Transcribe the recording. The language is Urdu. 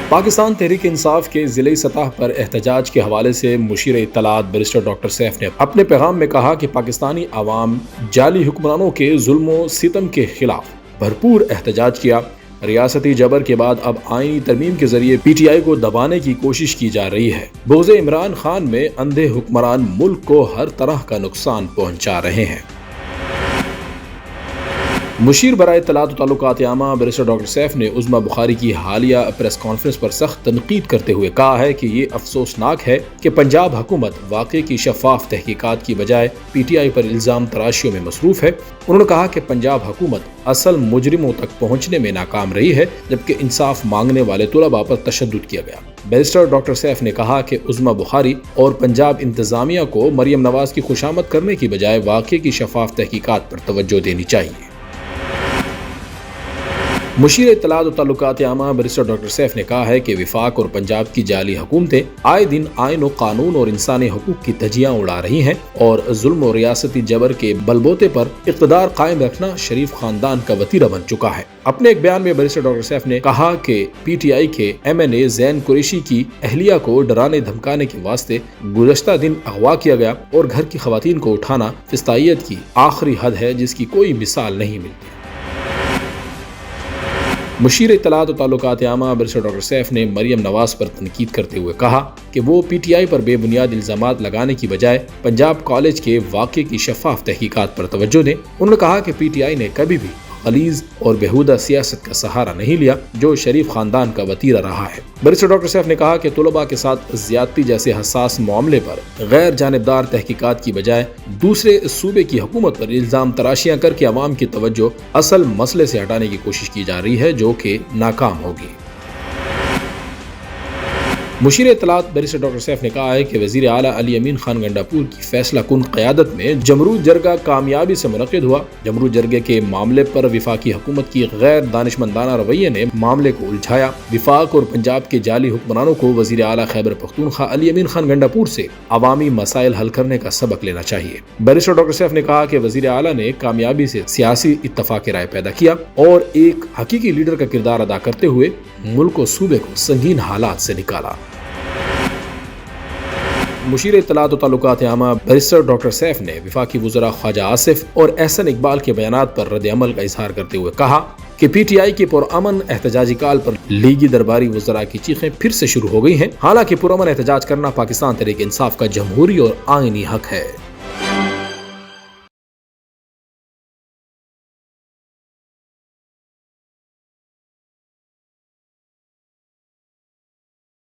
پاکستان تحریک انصاف کے ضلعی سطح پر احتجاج کے حوالے سے مشیر اطلاعات بیرسٹر ڈاکٹر سیف نے اپنے پیغام میں کہا کہ پاکستانی عوام جعلی حکمرانوں کے ظلم و ستم کے خلاف بھرپور احتجاج کیا۔ ریاستی جبر کے بعد اب آئینی ترمیم کے ذریعے پی ٹی آئی کو دبانے کی کوشش کی جا رہی ہے۔ بغض عمران خان میں اندھے حکمران ملک کو ہر طرح کا نقصان پہنچا رہے ہیں۔ مشیر برائے اطلاعات و تعلقات عامہ بیرسٹر ڈاکٹر سیف نے عظمی بخاری کی حالیہ پریس کانفرنس پر سخت تنقید کرتے ہوئے کہا ہے کہ یہ افسوسناک ہے کہ پنجاب حکومت واقعے کی شفاف تحقیقات کی بجائے پی ٹی آئی پر الزام تراشیوں میں مصروف ہے۔ انہوں نے کہا کہ پنجاب حکومت اصل مجرموں تک پہنچنے میں ناکام رہی ہے، جبکہ انصاف مانگنے والے طلباء پر تشدد کیا گیا۔ بیرسٹر ڈاکٹر سیف نے کہا کہ عظمی بخاری اور پنجاب انتظامیہ کو مریم نواز کی خوشامد کرنے کی بجائے واقعے کی شفاف تحقیقات پر توجہ دینی چاہیے۔ مشیر اطلاعات و تعلقات عامہ بیرسٹر ڈاکٹر سیف نے کہا ہے کہ وفاق اور پنجاب کی جعلی حکومتیں آئے دن آئین و قانون اور انسانی حقوق کی دھجیاں اڑا رہی ہیں اور ظلم و ریاستی جبر کے بلبوتے پر اقتدار قائم رکھنا شریف خاندان کا وتیرہ بن چکا ہے۔ اپنے ایک بیان میں بیرسٹر ڈاکٹر سیف نے کہا کہ پی ٹی آئی کے ایم این اے زین قریشی کی اہلیہ کو ڈرانے دھمکانے کے واسطے گزشتہ دن اغوا کیا گیا اور گھر کی خواتین کو اٹھانا فسطائیت کی آخری حد ہے جس کی کوئی مثال نہیں ملتی۔ مشیر اطلاعات و تعلقات عامہ بیرسٹر ڈاکٹر سیف نے مریم نواز پر تنقید کرتے ہوئے کہا کہ وہ پی ٹی آئی پر بے بنیاد الزامات لگانے کی بجائے پنجاب کالج کے واقعے کی شفاف تحقیقات پر توجہ دیں۔ انہوں نے کہا کہ پی ٹی آئی نے کبھی بھی غلیظ اور بیہودہ سیاست کا سہارا نہیں لیا جو شریف خاندان کا وتیرہ رہا ہے۔ بیرسٹر ڈاکٹر سیف نے کہا کہ طلباء کے ساتھ زیادتی جیسے حساس معاملے پر غیر جانبدار تحقیقات کی بجائے دوسرے صوبے کی حکومت پر الزام تراشیاں کر کے عوام کی توجہ اصل مسئلے سے ہٹانے کی کوشش کی جا رہی ہے جو کہ ناکام ہوگی۔ مشیر اطلاعات بیرسٹر ڈاکٹر سیف نے کہا ہے کہ وزیر اعلیٰ علی امین خان گنڈاپور کی فیصلہ کن قیادت میں جمرود جرگہ کامیابی سے منعقد ہوا۔ جمرود جرگے کے معاملے پر وفاقی حکومت کی غیر دانشمندانہ رویے نے معاملے کو الجھایا۔ وفاق اور پنجاب کے جعلی حکمرانوں کو وزیر اعلیٰ خیبر پختونخوا علی امین خان گنڈاپور سے عوامی مسائل حل کرنے کا سبق لینا چاہیے۔ بیرسٹر ڈاکٹر سیف نے کہا کہ وزیر اعلیٰ نے کامیابی سے سیاسی اتفاق رائے پیدا کیا اور ایک حقیقی لیڈر کا کردار ادا کرتے ہوئے ملک و صوبے کو سنگین حالات سے نکالا۔ مشیر اطلاعات و تعلقات عامہ بیرسٹر ڈاکٹر سیف نے وفاقی وزراء خواجہ آصف اور احسن اقبال کے بیانات پر رد عمل کا اظہار کرتے ہوئے کہا کہ پی ٹی آئی کے پرامن احتجاجی کال پر لیگی درباری وزراء کی چیخیں پھر سے شروع ہو گئی ہیں، حالانکہ پرامن احتجاج کرنا پاکستان تحریک انصاف کا جمہوری اور آئینی حق ہے۔